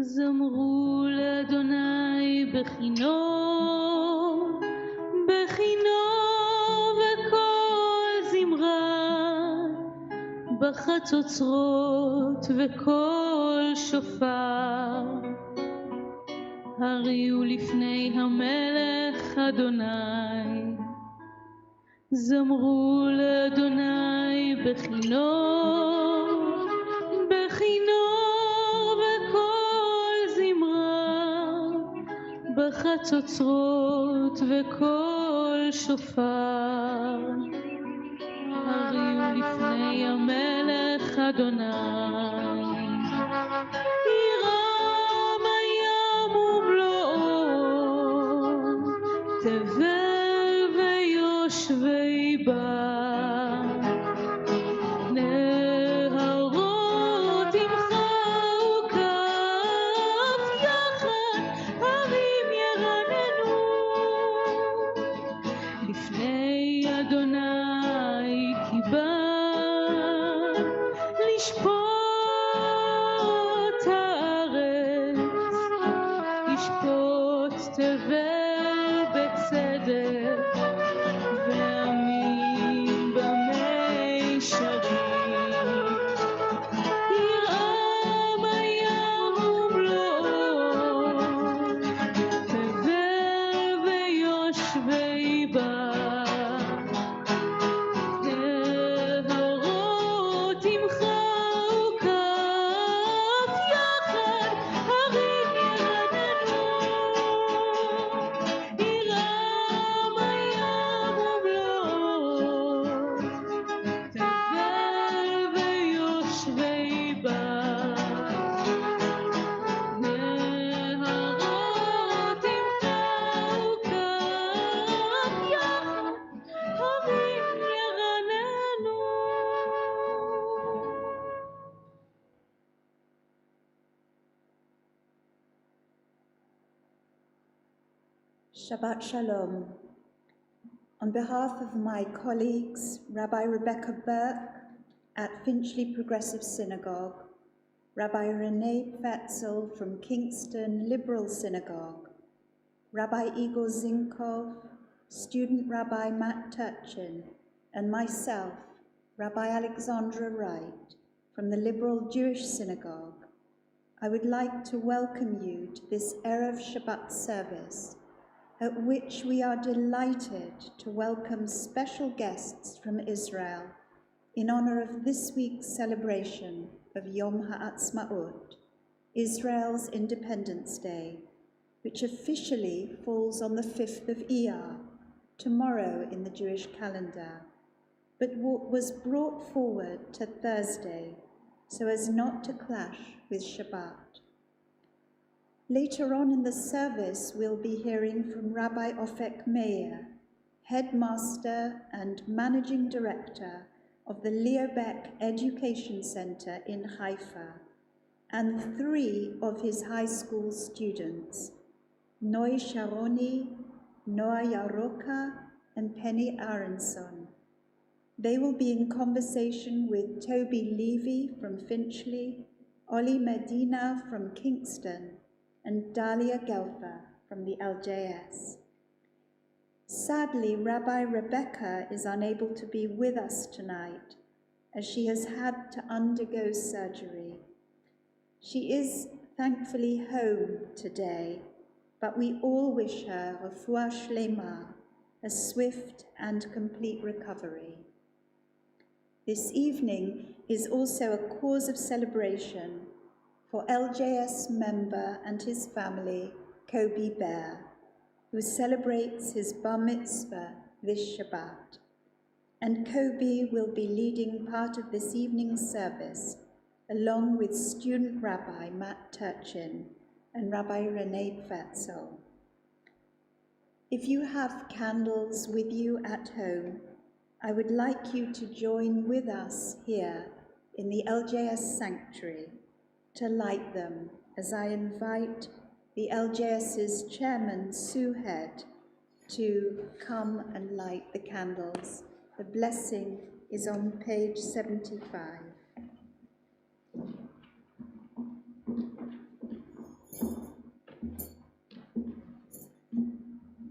זמרו לאדוני בכינור, בכינור וכל זמרה, בחצוצרות וכל שופר. הריעו לפני המלך אדוני, זמרו לאדוני בכינור, בכינור וכל זמרה, בחצוצרות וכל שופר. הריעו לפני המלך אדוני, ירם הים ומלואו, תבל ויושבי בה, נהרות ימחאו כף יחד, הרים ירננו לפני אדוני, כי בא לשפוט הארץ, לשפוט תבל בצדק ועמים במישרים. ירם הים ומלואו, תבל ויושבי בה, נהרות ימחאו כף יחד, הרים ירננו. ירם הים ומלואו, תבל ויושבי בה, נהרות ימחאו כף יחד, הרים ירננו. Shabbat Shalom. On behalf of my colleagues, Rabbi Rebecca Burke at Finchley Progressive Synagogue, Rabbi Renee Petzel from Kingston Liberal Synagogue, Rabbi Igor Zinkov, student Rabbi Matt Turchin, and myself, Rabbi Alexandra Wright from the Liberal Jewish Synagogue, I would like to welcome you to this Erev Shabbat service, at which we are delighted to welcome special guests from Israel in honor of this week's celebration of Yom Ha'atzmaut, Israel's Independence Day, which officially falls on the 5th of Iyar, tomorrow in the Jewish calendar, but was brought forward to Thursday so as not to clash with Shabbat. Later on in the service, we'll be hearing from Rabbi Ofek Meir, headmaster and managing director of the Leo Baeck Education Centre in Haifa, and 3 of his high school students, Noi Sharoni, Noah Yaroka, and Penny Aronson. They will be in conversation with Toby Levy from Finchley, Oli Medina from Kingston, and Dahlia Gelfer from the LJS. Sadly, Rabbi Rebecca is unable to be with us tonight, as she has had to undergo surgery. She is thankfully home today, but we all wish her refuah shlema, a swift and complete recovery. This evening is also a cause of celebration for LJS member and his family, Kobe Bear, who celebrates his bar mitzvah this Shabbat. And Kobe will be leading part of this evening's service, along with student Rabbi Matt Turchin and Rabbi Renee Petzel. If you have candles with you at home, I would like you to join with us here in the LJS sanctuary to light them as I invite the LJS's chairman, Sue Head, to come and light the candles. The blessing is on page 75.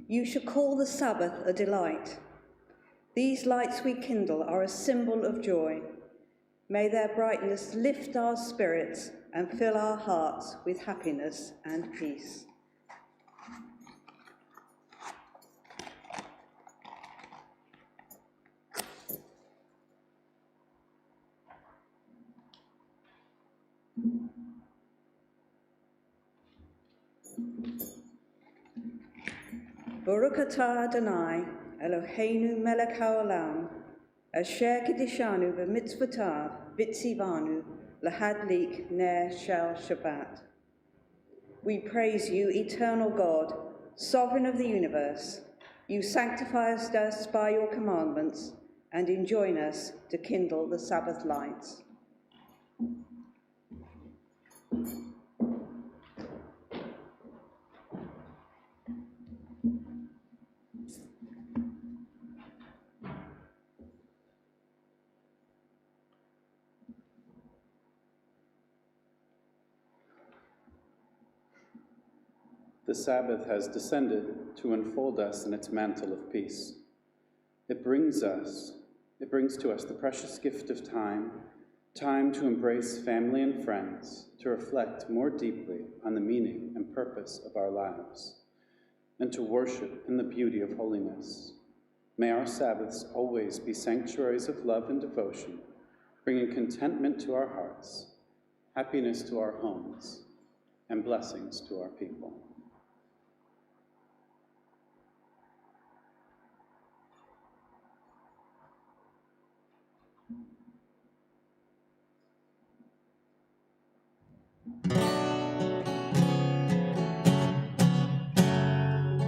You should call the Sabbath a delight. These lights we kindle are a symbol of joy. May their brightness lift our spirits and fill our hearts with happiness and peace. Baruch atah Adonai, Eloheinu melech haolam, asher kiddushanu b'mitzvotav v'tzivanu lahadlik ner shel Shabbat. We praise you, eternal God, sovereign of the universe. You sanctify us by your commandments and enjoin us to kindle the Sabbath lights. The Sabbath has descended to enfold us in its mantle of peace. It brings to us the precious gift of time to embrace family and friends, to reflect more deeply on the meaning and purpose of our lives, and to worship in the beauty of holiness. May our Sabbaths always be sanctuaries of love and devotion, bringing contentment to our hearts, happiness to our homes, and blessings to our people.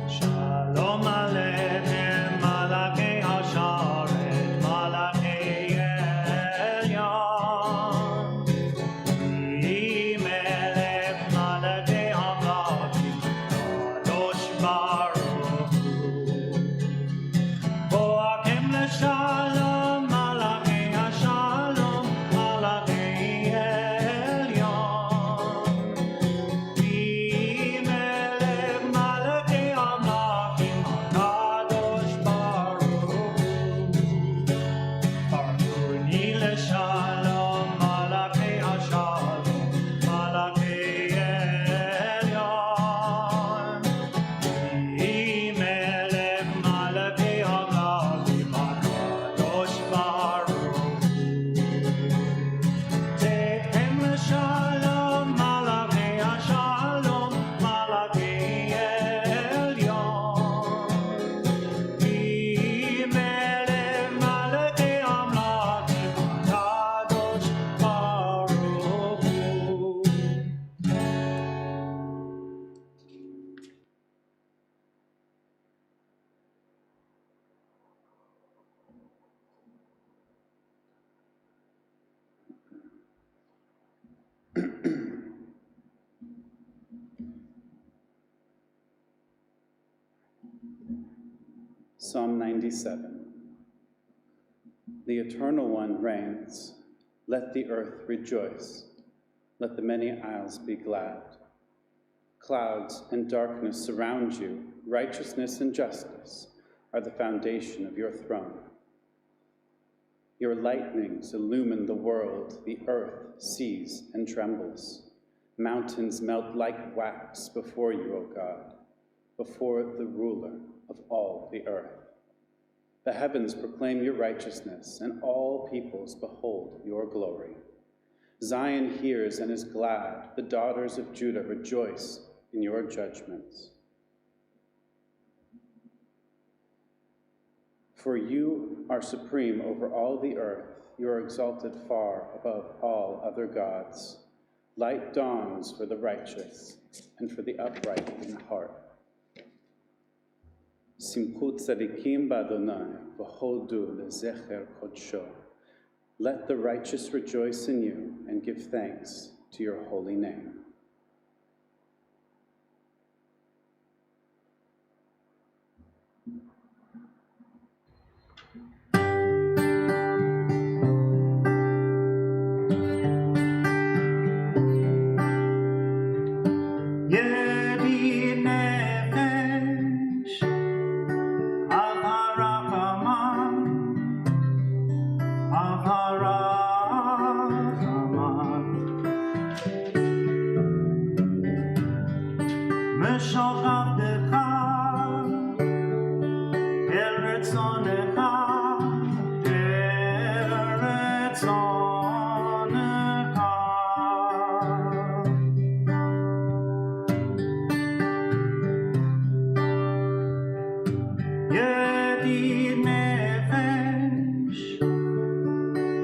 Shalom Aleichem, Malachei Hasharet, Malachei Elyon. Yi Melech, Malachei Hamlakim, Kadosh Baruch Hu. Boakim Leshalom, Malachei Hashalom, Malachei Elyon. Yi Melech, Malachei Hamlakim, Kadosh Baruch Hu. Baruni Leshalom, Malachei Hashalom, Malachei Elyon. Yi Melech, Malachei Hamlakim, Kadosh Baruch Hu. Tehem Leshalom, Malachei Hashalom, Malachei Elyon. Yi Melech, Malachei Hamlakim, Kadosh Baruch Hu. Psalm 97. The Eternal One reigns. Let the earth rejoice. Let the many isles be glad. Clouds and darkness surround you. Righteousness and justice are the foundation of your throne. Your lightnings illumine the world. The earth sees and trembles. Mountains melt like wax before you, O God, before the ruler of all the earth. The heavens proclaim your righteousness, and all peoples behold your glory. Zion hears and is glad. The daughters of Judah rejoice in your judgments. For you are supreme over all the earth. You are exalted far above all other gods. Light dawns for the righteous and for the upright in heart. Simchut tzadikim b'Adonai, v'hodu lezecher kodsho. Let the righteous rejoice in you and give thanks to your holy name. משוכבתך אל רצונך, אל רצונך. ידיד נפש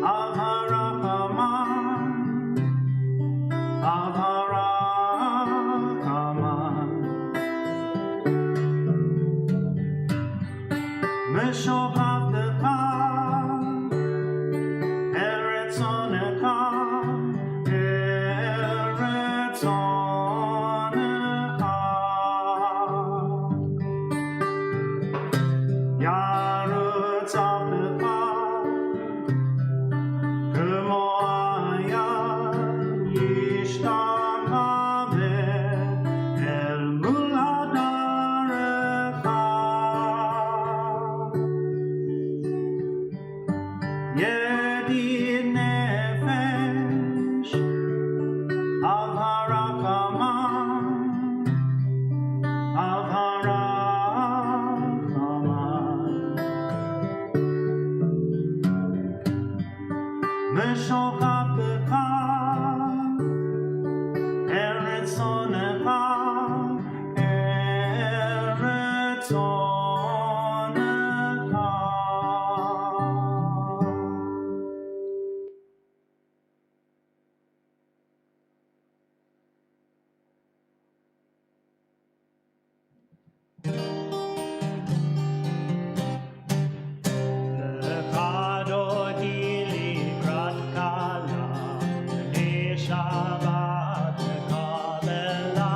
אב הרחמן, אב הרחמן, משוכבתך אל רצונך, אל רצונך. ירוץ עבדך כמו היד ישתחווה אל מול הדרך. ידיד נפש אב הרחמן, אב הרחמן, משוכבתך אל רצונך, אל רצונך. לפדותי לקראת כלה, בני שבת וקבלה,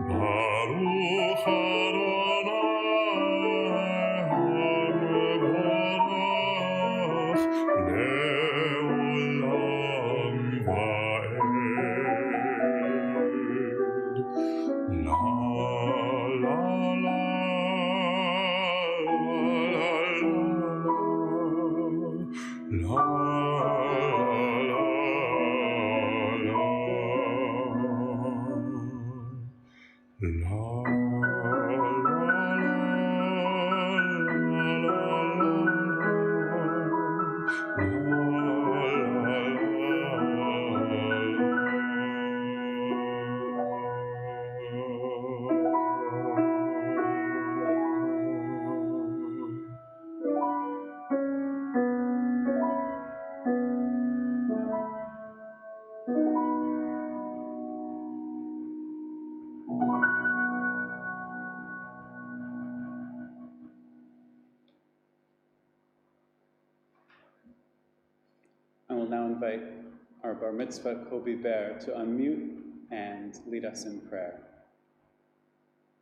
Baruch Adonai HaMevorach Le'olam Va'ed. La la la la la I will now invite our Bar Mitzvah Kobe Bear to unmute and lead us in prayer.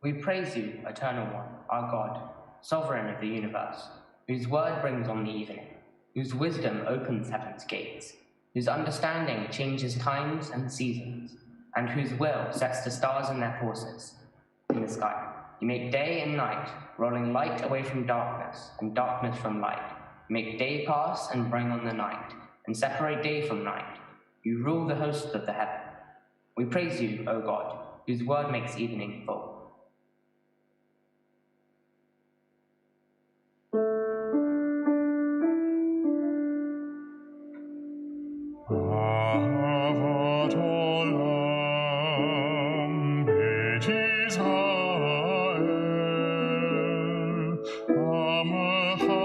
We praise you, Eternal One, our God, Sovereign of the universe, whose word brings on the evening, whose wisdom opens heaven's gates, whose understanding changes times and seasons, and whose will sets the stars in their courses in the sky. You make day and night, rolling light away from darkness and darkness from light. You make day pass and bring on the night, and separate day from night. You rule the hosts of the heaven. We praise you, O God, whose word makes evening full. Ahavat olam Beit Yisrael Amecha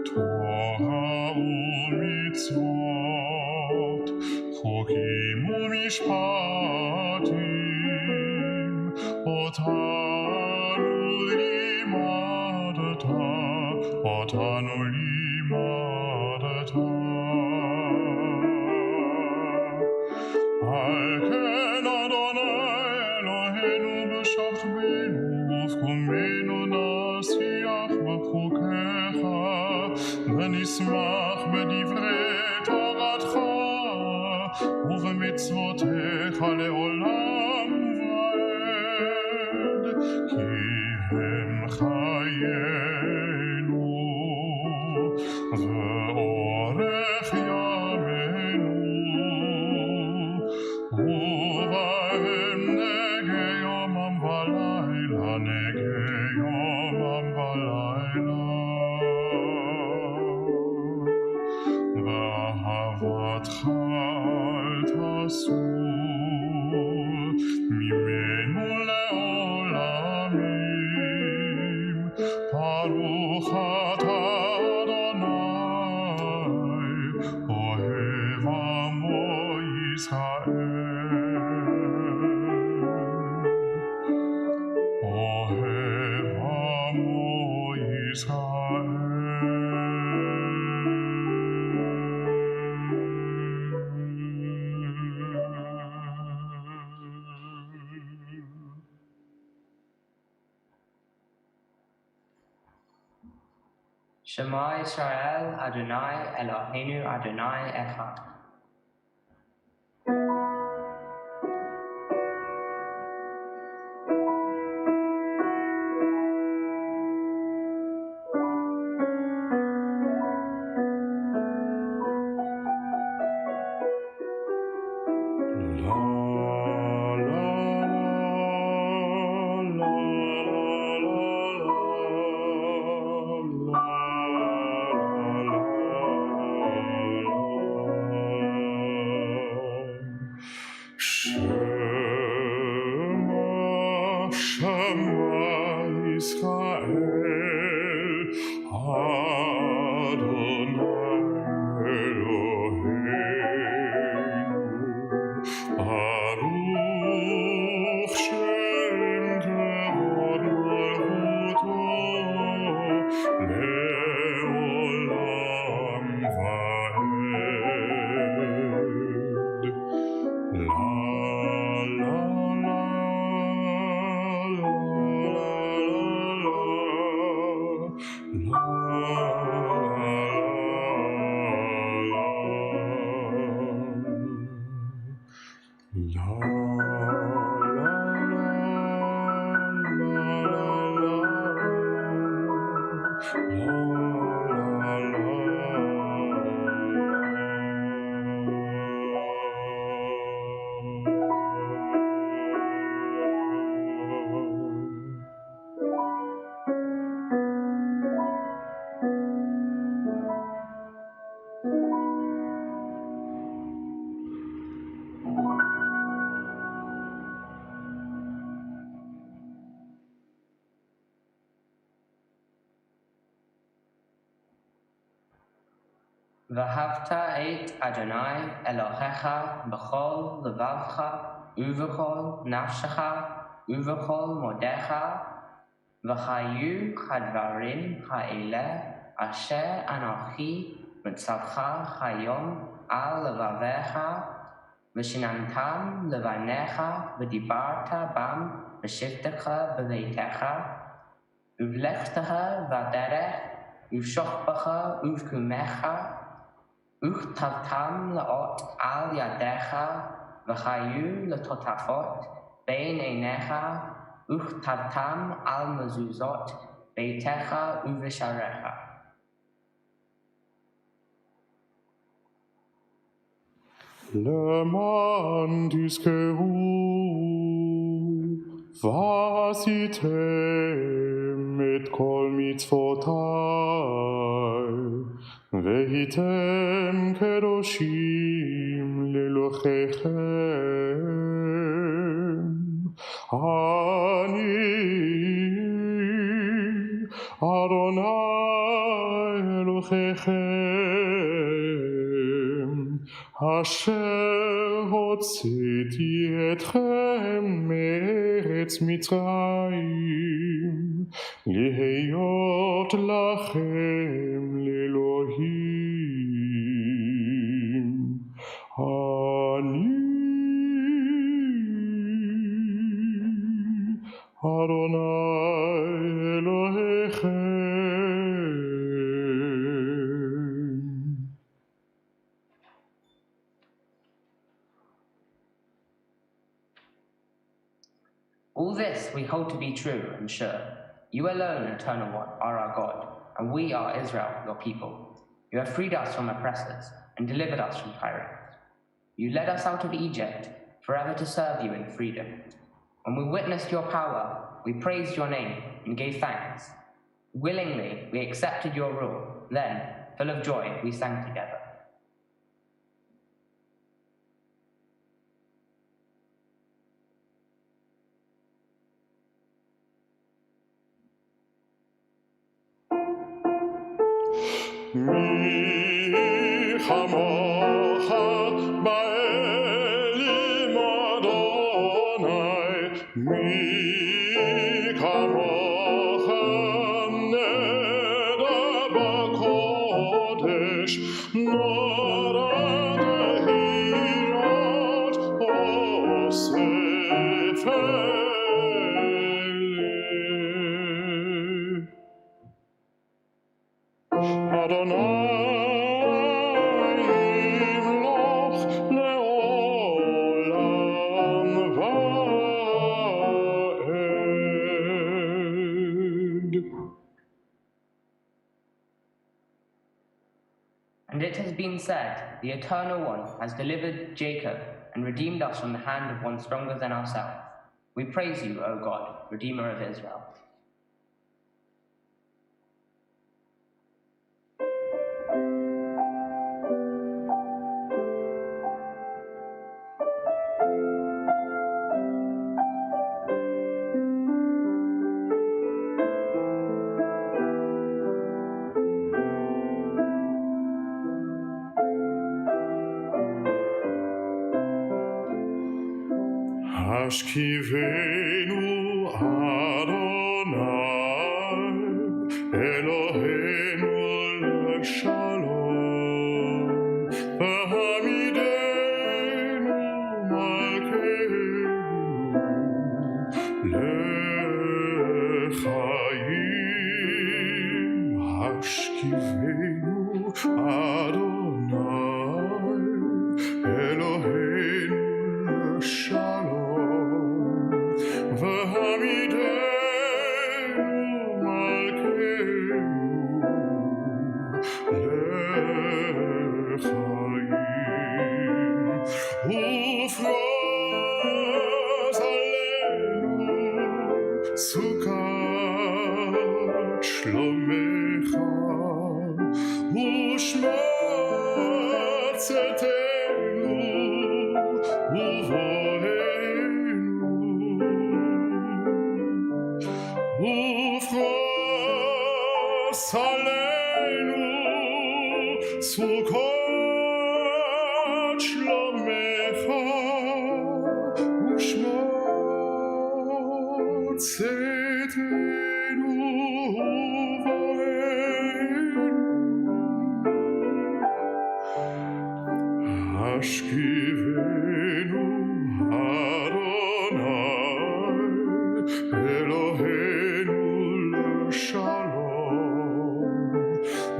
Torah u'mitzvot chokim u'mishpatim Otanu limadata Al ken Adonai Eloheinu b'shachbenu ufkumenu nasiach b'chukecha v'nismach b'divrei toratcha ובמצוותיך לעולם ועד כי הם חיינו ואורך ימינו ובהם נגי יומם ולילה ואהבתך אל תסור ממנו לעולמים ברוך אתה אדוני אוהב עמו ישראל אוהב עמו ישראל Shema Yisrael, Adonai Eloheinu, Adonai Echad. La ואהבת את אדוני אלוהיך בכל לבבך ובכל נפשך ובכל מאודך, וחיו הדברים האלה אשר אנוכי מצווך היום על לבביך, ושיננתם לבניך ודיברת בם בשבתך בביתך, ובלכתך בדרך ובשוכבך ובקומך, וכתבתם לאות על ידיך, וחיו לטוטפות בין עיניך, וכתבתם על מזוזות ביתך ובשעריך. למען תזכרו ועשיתם את כל מצוותיי, והייתם קדושים לאלוהיכם. אני אדוני אלוהיכם, אשר הוצאתי אתכם מארץ מצרים, להיות לכם לאלוהים. אני אדוני אלוהיכם. All this we hold to be true and sure. You alone, Eternal One, are our God, and we are Israel, your people. You have freed us from oppressors and delivered us from tyrants. You led us out of Egypt, forever to serve you in freedom. When we witnessed your power, we praised your name and gave thanks. Willingly, we accepted your rule. Then, full of joy, we sang together. מי כמוך באלים אדוני, מי כמוך נדר בקודש, נורא נהירות אוסף אדוני ימלוך לעולם ועד. And it has been said, the Eternal One has delivered Jacob and redeemed us from the hand of one stronger than ourselves. We praise you, O God, Redeemer of Israel. השכיבנו אדוני אלוהינו לשלום, והעמידנו מלכנו לחיים השכיבנו אדוני אלוהינו לשלום והעמידנו מלכנו לחיים ופרוס עלינו סוכת שלומך ושמור צאתנו ובואנו ופרוס עלינו סוכות שלומך ושמור צאתנו ובואנו השכיבנו אדוני אלוהינו לשלום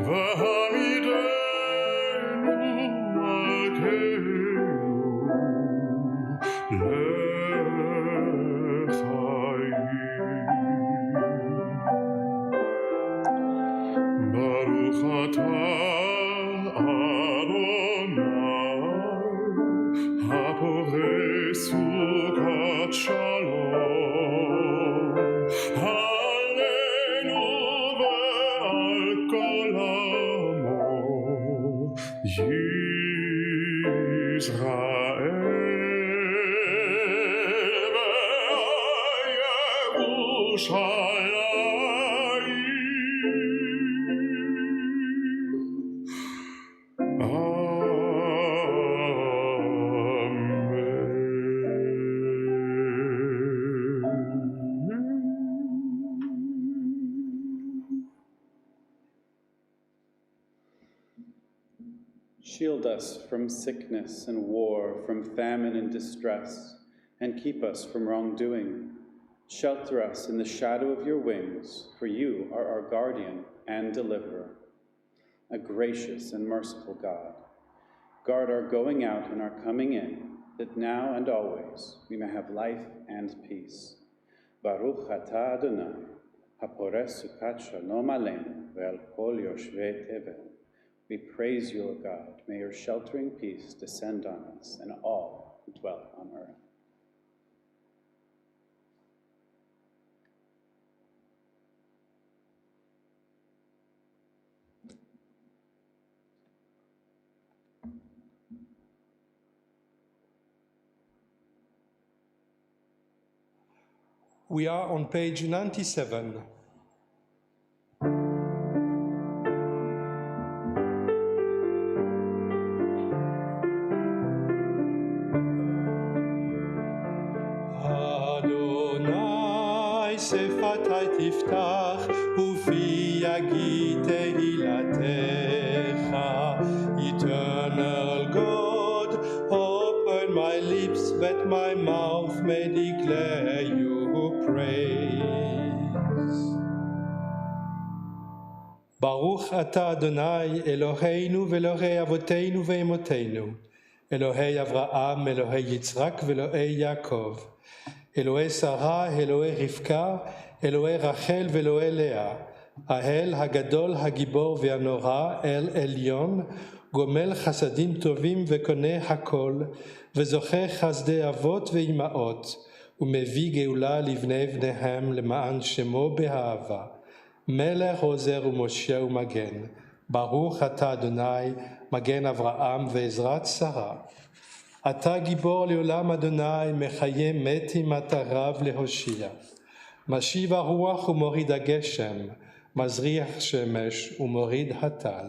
והעמידנו מלכנו לחיים ברוך אתה הפורש סוכת שלום עלינו ועל כל עמו ישראל וירושלים Shield us from sickness and war, from famine and distress, and keep us from wrongdoing. Shelter us in the shadow of your wings, for you are our guardian and deliverer. A gracious and merciful God, guard our going out and our coming in, that now and always we may have life and peace. Baruch atah Adonai, haporech sukat shalom aleinu ve'al kol yoshvei tevel. We praise you, O God. May your sheltering peace descend on us and all who dwell on earth. We are on page 97. Adonai שפתי תפתח ופי יגיד תהילתך. Eternal God, open my lips that my mouth may declare your praise. ברוך אתה אדוני אלוהינו ואלוהי אבותינו ואמותינו, אלוהי אברהם, אלוהי יצחק ואלוהי יעקב, אלוהי שרה, אלוהי רבקה, אלוהי רחל ואלוהי לאה, האל הגדול, הגיבור והנורא, אל עליון, גומל חסדים טובים וקונה הכל, וזוכה חסדי אבות ואימהות, ומביא גאולה לבני בניהם למען שמו באהבה. מלך עוזר ומושיע ומגן, ברוך אתה אדוני, מגן אברהם ועזרת שרה. אתה גיבור לעולם אדוני, מחיה מתים אתה רב להושיע. משיב הרוח ומוריד הגשם, מזריח שמש ומוריד הטל.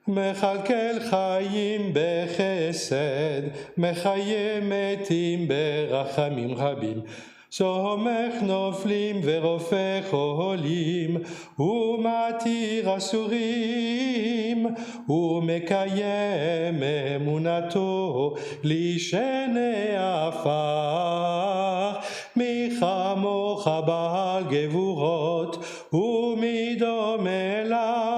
מכלכל חיים בחסד, מחיה מתים ברחמים רבים. סומך נופלים ורופא חולים, ומתיר אסורים, ומקיים אמונתו לשני עפר. מי כמוך בעל גבורות, ומי דומה לך?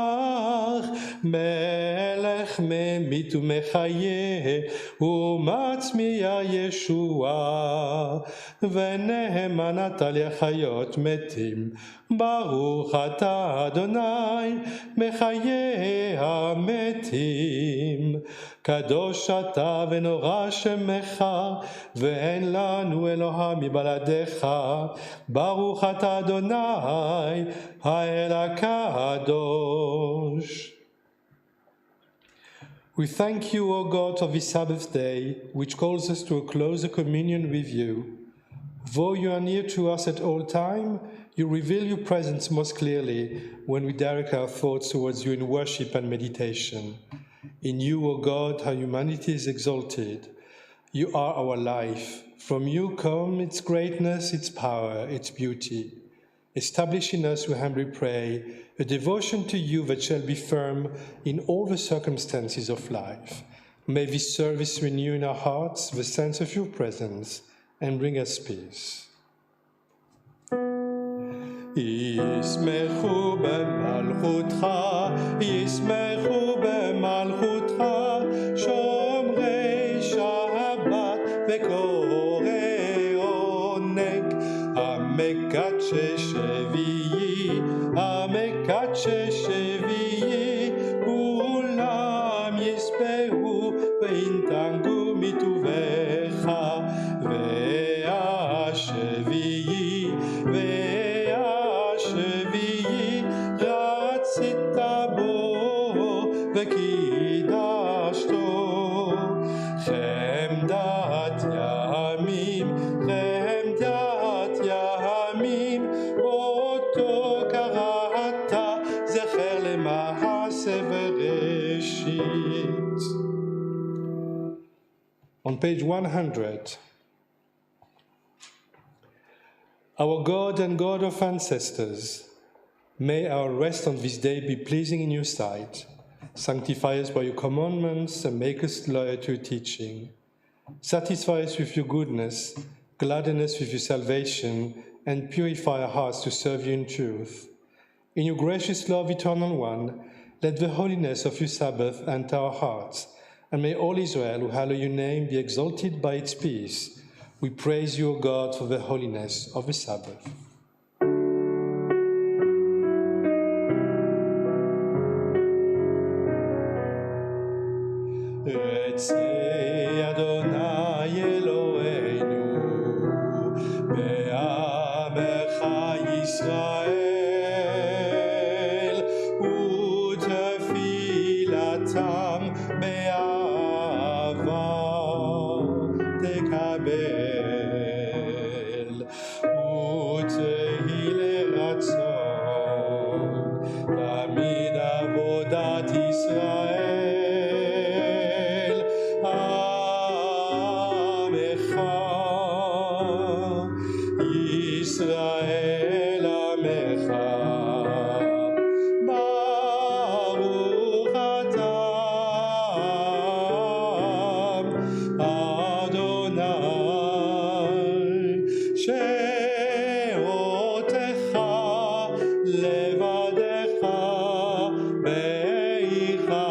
מלך ממית ומחיה, ומצמיע ישועה, ונאמן אתה לחיות מתים. ברוך אתה אדוני, מחיי המתים. קדוש אתה ונורא שמך, ואין לנו אלוה מבלעדיך. ברוך אתה אדוני, האל הקדוש. We thank you, O God, for this Sabbath day, which calls us to a closer communion with you. Though you are near to us at all time, you reveal your presence most clearly when we direct our thoughts towards you in worship and meditation. In you, O God, our humanity is exalted. You are our life. From you come its greatness, its power, its beauty. Establish in us, we humbly pray, a devotion to you that shall be firm in all the circumstances of life. May this service renew in our hearts the sense of your presence and bring us peace. ישמחו במלכותך, ישמחו במלכותך, שומרי שבת וקוראי עונג, המקדשי שביעי, המקדשי שביעי, כולם ישבעו וינתנגו מטובך, והשביעי, והשביעי רצית בו וקידשתו. חמדת ימים, חמדת ימים, אותו קראת, זכר למעשה בראשית. On page 100. Our God and God of ancestors, may our rest on this day be pleasing in your sight. Sanctify us by your commandments and make us loyal to your teaching. Satisfy us with your goodness, gladden us with your salvation, and purify our hearts to serve you in truth. In your gracious love, eternal one, let the holiness of your Sabbath enter our hearts, and may all Israel who hallow your name be exalted by its peace. We praise you, O God, for the holiness of the Sabbath. Etzei Adonai Eloheinu, be'amecha Yisrael, u'tefilatam be'ava tekabel, u'tehi leratzon, tamid avodat Yisrael. Israel Amecha, Baruch Atam, Adonai, She'otecha levadecha be'icha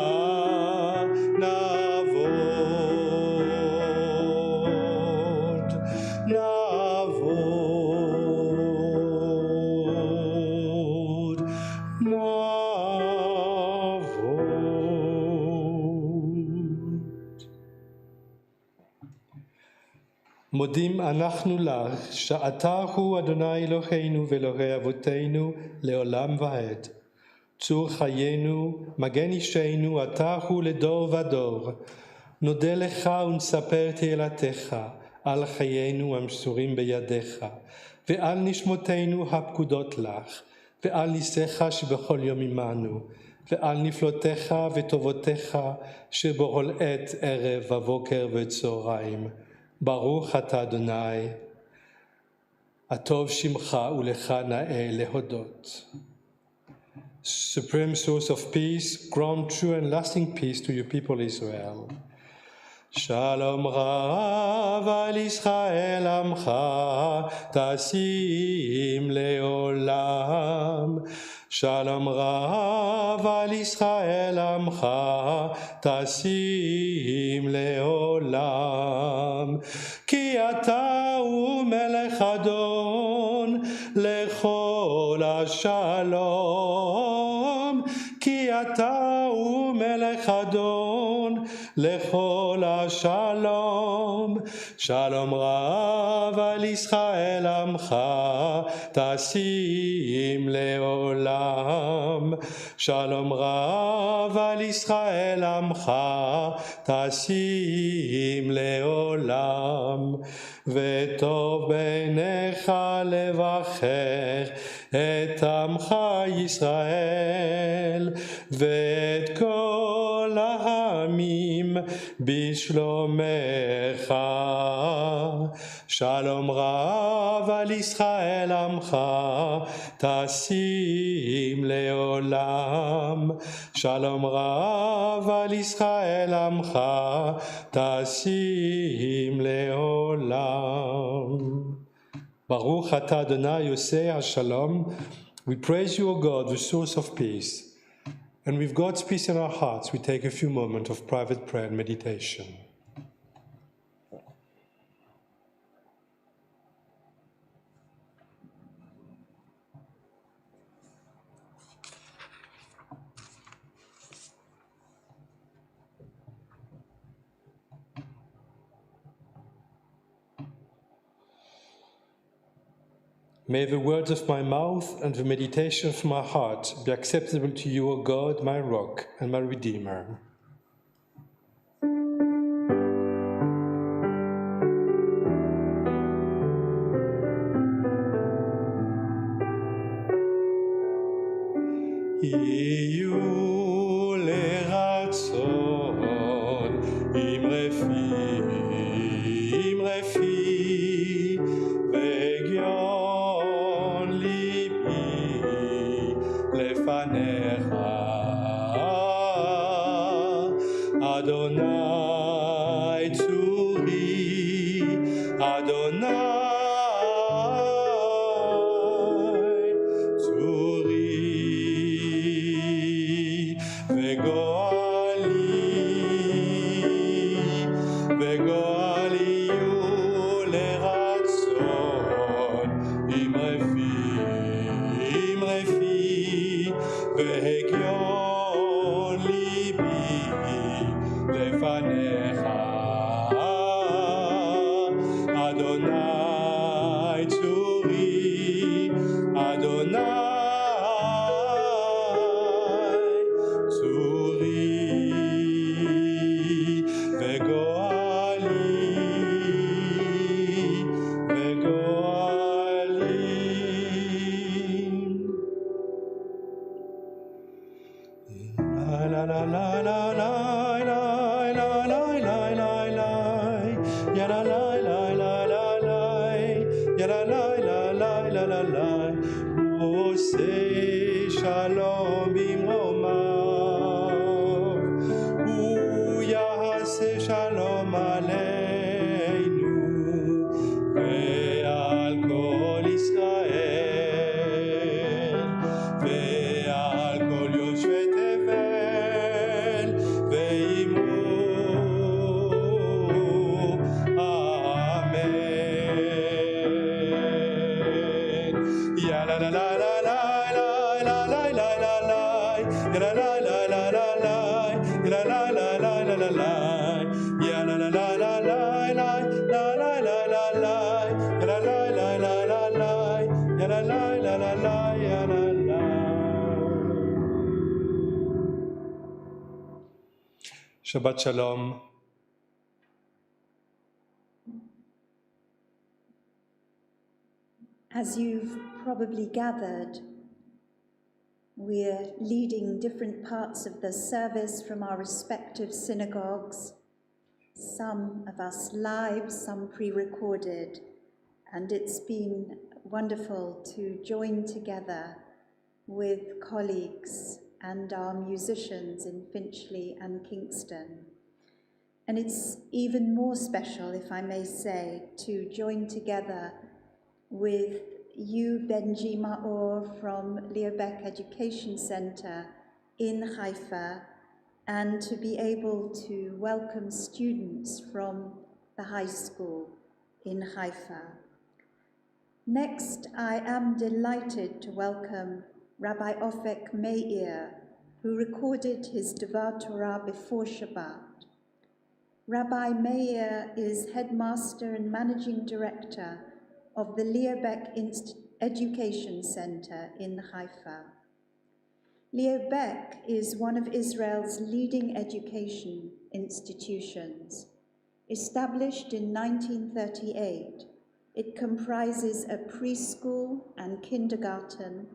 navod, navod, navod. מודים אנחנו לך, שאתה הוא אדוני אלוהינו ואלוהי אבותינו לעולם ועד. צור חיינו, מגן אישנו, אתה הוא לדור ודור. נודה לך ונספר תהילתך על חיינו המסורים בידיך, ועל נשמותינו הפקודות לך, ועל ניסיך שבכל יום עמנו, ועל נפלותיך וטובותיך שבכל עת ערב ובוקר וצהריים. ברוך אתה אדוני, הטוב שמך ולך נאה להודות. Supreme source of peace, grant true and lasting peace to your people Israel. Shalom Rav al Israel Amcha, Tasim Leolam. שלום רב על ישראל עמך תשים לעולם, כי אתה הוא מלך אדון לכל השלום, כי אתה הוא מלך אדון לכל השלום. שלום רב על ישראל עמך תשים לעולם, שלום רב על ישראל עמך תשים לעולם. וטוב בעיניך לבחר את עמך ישראל ואת כל העמים בשלומך. שלום רב על ישראל עמך תשים לעולם, שלום רב על ישראל עמך תשים לעולם. Baruch atah Adonai Yosei HaShalom. We praise you, O God, the source of peace. And with God's peace in our hearts, we take a few moments of private prayer and meditation. May the words of my mouth and the meditation of my heart be acceptable to you, O God, my rock and my redeemer. יהיו לרצון עם רפי וגיון ליבי לפניך, אדוני צורי, אדוני צורי וגואלי יהיו לרצון עם רפי והגיון ליבי לפניך, אדוני צורי, אדוני צורי וגואלי la la la la la la la la la la la ya la la la la la la ya la la la la la la la עושה שלום במרומיו הוא יעשה שלום עלינו ועל כל ישראל ועל כל יושבי תבל ואמרו אמן. יא לה לה לה לה לה לה לה לה לה לה יא לה לה לה לה לה לה יא לה לה לה לה לה לה לה יא לה לה לה לה לה לה לה לה לה לה לה יא לה לה לה לה לה לה יא לה לה לה לה לה יא לה לה. Shabbat Shalom. As you've probably gathered, we're leading different parts of the service from our respective synagogues, some of us live, some pre-recorded, and it's been wonderful to join together with colleagues and our musicians in Finchley and Kingston. And it's even more special, if I may say, to join together with you, Benji Maor, from Leo Baeck Education Centre in Haifa, and to be able to welcome students from the high school in Haifa. Next, I am delighted to welcome Rabbi Ofek Meir, who recorded his Devar Torah before Shabbat. Rabbi Meir is headmaster and managing director of the Leo Baeck Education Centre in Haifa. Leo Baeck is one of Israel's leading education institutions. Established in 1938, it comprises a preschool and kindergarten,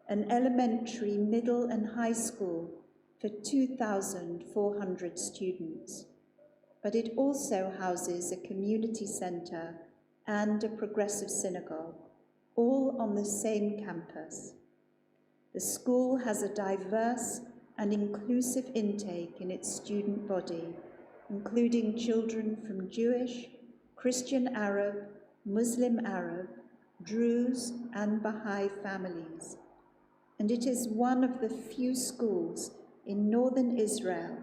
an elementary, middle and high school for 2,400 students. But it also houses a community centre and a progressive synagogue, all on the same campus. The school has a diverse and inclusive intake in its student body, including children from Jewish, Christian Arab, Muslim Arab, Druze and Baha'i families. And it is one of the few schools in northern Israel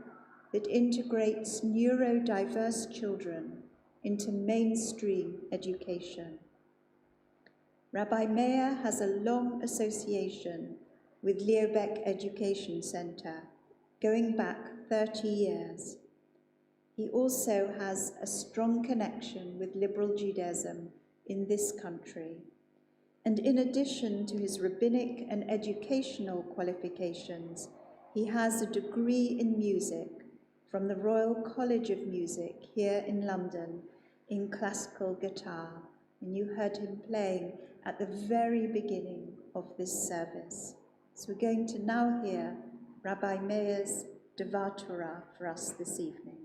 that integrates neurodiverse children into mainstream education. Rabbi Meir has a long association with Leo Baeck Education Centre, going back 30 years. He also has a strong connection with Liberal Judaism in this country. And in addition to his rabbinic and educational qualifications, he has a degree in music from the Royal College of Music here in London in classical guitar. And you heard him playing at the very beginning of this service. So we're going to now hear Rabbi Meir's Devar Torah for us this evening.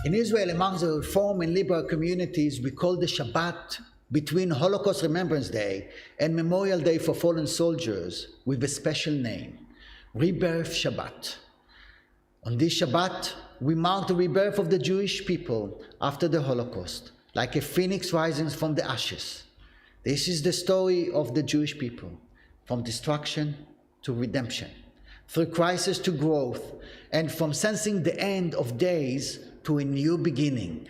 In Israel, among the Reform and Liberal communities, we call the Shabbat between Holocaust Remembrance Day and Memorial Day for Fallen Soldiers with a special name, Rebirth Shabbat. On this Shabbat, we mark the rebirth of the Jewish people after the Holocaust, like a phoenix rising from the ashes. This is the story of the Jewish people, from destruction to redemption, through crisis to growth, and from sensing the end of days to a new beginning.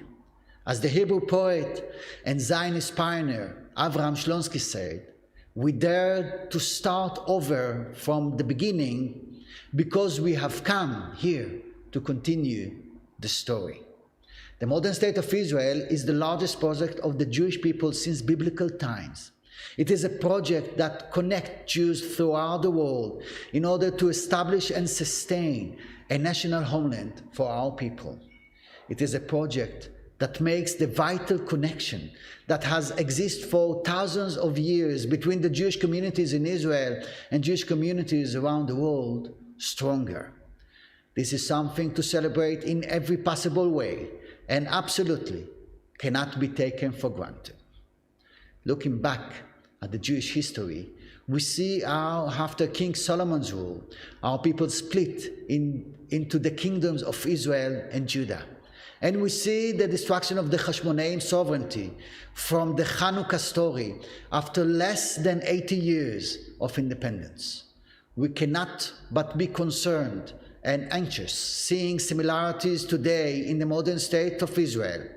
As the Hebrew poet and Zionist pioneer Avraham Shlonsky said, we dare to start over from the beginning because we have come here to continue the story. The modern state of Israel is the largest project of the Jewish people since biblical times. It is a project that connects Jews throughout the world in order to establish and sustain a national homeland for our people. It is a project that makes the vital connection that has existed for thousands of years between the Jewish communities in Israel and Jewish communities around the world stronger. This is something to celebrate in every possible way and absolutely cannot be taken for granted. Looking back at the Jewish history, we see how after King Solomon's rule, our people split into the kingdoms of Israel and Judah. And we see the destruction of the Hashmonaim sovereignty from the Hanukkah story after less than 80 years of independence. We cannot but be concerned and anxious seeing similarities today in the modern state of Israel,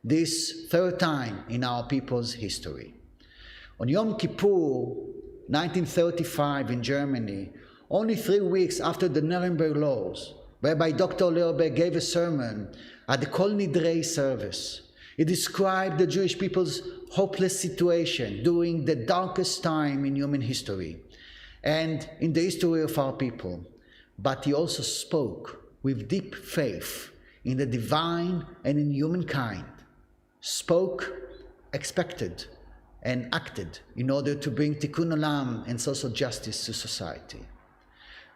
this third time in our people's history. On Yom Kippur, 1935 in Germany, only 3 weeks after the Nuremberg laws, Rabbi Dr. Leo Baeck gave a sermon at the Kol Nidrei service. He described the Jewish people's hopeless situation during the darkest time in human history and in the history of our people. But he also spoke with deep faith in the divine and in humankind, spoke, expected, and acted in order to bring tikkun olam and social justice to society.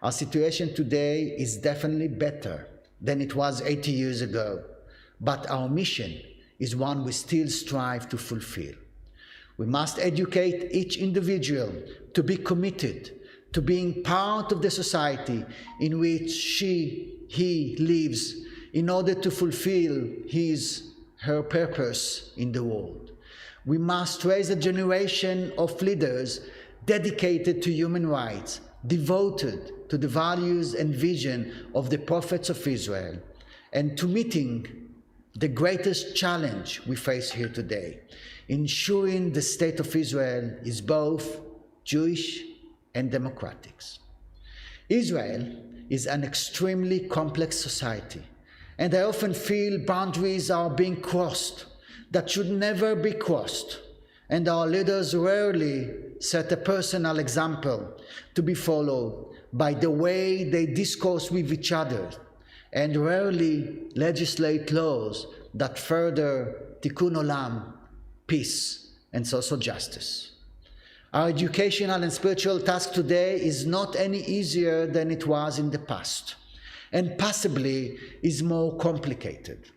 Our situation today is definitely better than it was 80 years ago, but our mission is one we still strive to fulfill. We must educate each individual to be committed to being part of the society in which he lives in order to fulfill her purpose in the world. We must raise a generation of leaders dedicated to human rights, devoted to the values and vision of the prophets of Israel, and to meeting the greatest challenge we face here today, ensuring the state of Israel is both Jewish and democratic. Israel is an extremely complex society, and I often feel boundaries are being crossed that should never be crossed, and our leaders rarely set a personal example to be followed by the way they discourse with each other, and rarely legislate laws that further tikkun olam, peace, and social justice. Our educational and spiritual task today is not any easier than it was in the past, and possibly is more complicated.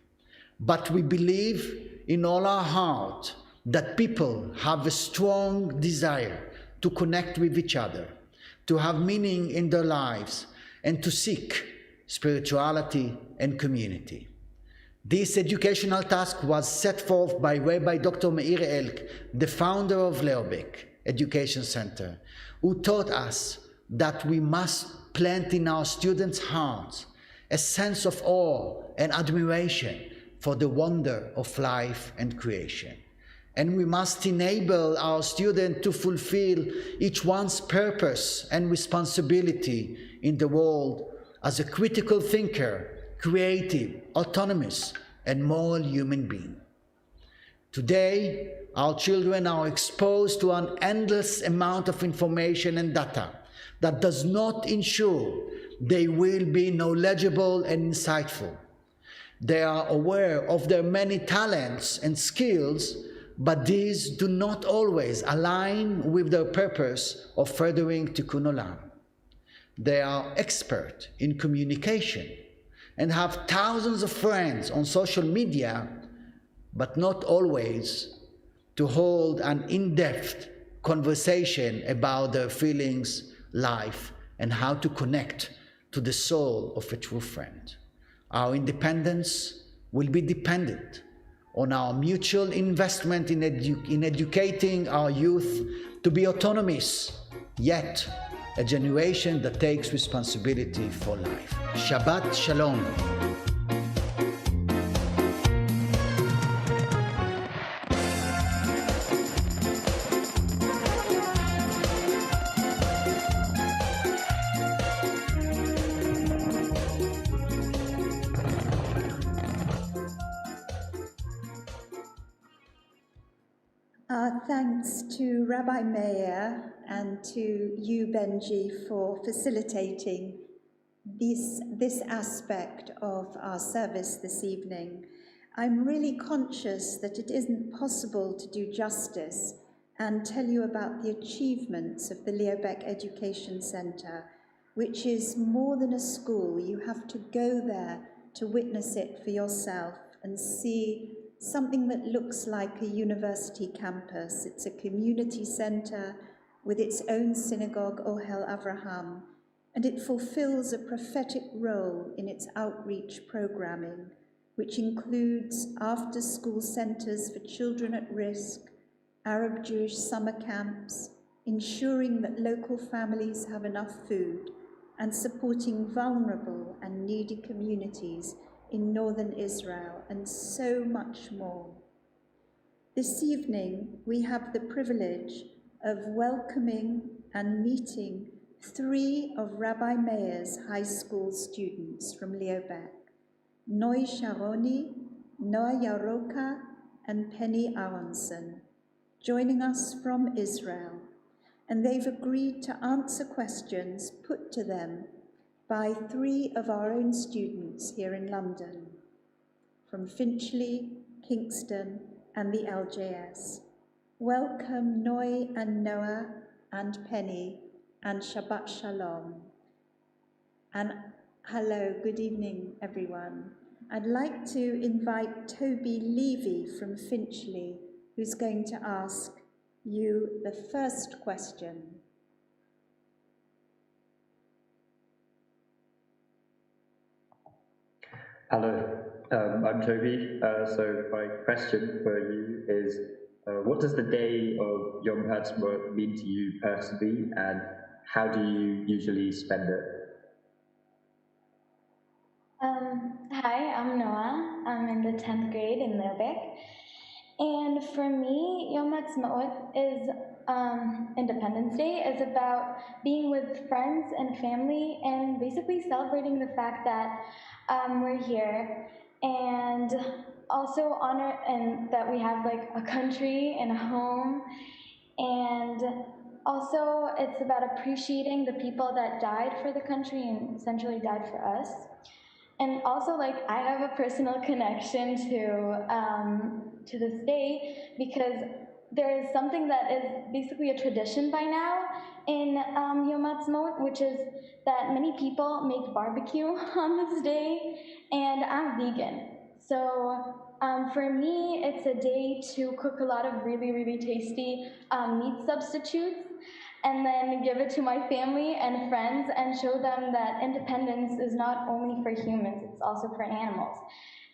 But we believe in all our heart that people have a strong desire to connect with each other, to have meaning in their lives, and to seek spirituality and community. This educational task was set forth by Rabbi Dr. Meir Elk, the founder of Leo Baeck Education Centre, who taught us that we must plant in our students' hearts a sense of awe and admiration for the wonder of life and creation. And we must enable our students to fulfill each one's purpose and responsibility in the world as a critical thinker, creative, autonomous, and moral human being. Today, our children are exposed to an endless amount of information and data that does not ensure they will be knowledgeable and insightful. They are aware of their many talents and skills, but these do not always align with their purpose of furthering tikkun olam. They are expert in communication and have thousands of friends on social media, but not always to hold an in-depth conversation about their feelings, life, and how to connect to the soul of a true friend. Our independence will be dependent on our mutual investment in educating our youth to be autonomous, yet a generation that takes responsibility for life. Shabbat Shalom. Our thanks to Rabbi Meir and to you, Benji, for facilitating this aspect of our service this evening. I'm really conscious that it isn't possible to do justice and tell you about the achievements of the Leo Baeck Education Centre, which is more than a school. You have to go there to witness it for yourself and see something that looks like a university campus. It's a community centre with its own synagogue, Ohel Avraham, and it fulfills a prophetic role in its outreach programming, which includes after-school centres for children at risk, Arab Jewish summer camps, ensuring that local families have enough food, and supporting vulnerable and needy communities in northern Israel, and so much more. This evening, we have the privilege of welcoming and meeting 3 of Rabbi Meir's high school students from Leo Baeck, Noi Sharoni, Noah Yaroka, and Penny Aronson, joining us from Israel, and they've agreed to answer questions put to them by 3 of our own students here in London, from Finchley, Kingston, and the LJS. Welcome Noi and Noah and Penny, and Shabbat Shalom. And hello, good evening, everyone. I'd like to invite Toby Levy from Finchley, who's going to ask you the first question. Hello, I'm Toby. So my question for you is, what does the day of Yom Ha'atzmaut mean to you personally, and how do you usually spend it? Hi, I'm Noah. I'm in the 10th grade in Leo Baeck. And for me, Yom Ha'atzmaut is Independence Day is about being with friends and family and basically celebrating the fact that we're here, and also honor and that we have like a country and a home, and also it's about appreciating the people that died for the country and essentially died for us. And also, like, I have a personal connection to this day because there is something that is basically a tradition by now in Yom Ha'atzmaut, which is that many people make barbecue on this day, and I'm vegan. So for me, it's a day to cook a lot of really, really tasty meat substitutes, and then give it to my family and friends and show them that independence is not only for humans, it's also for animals.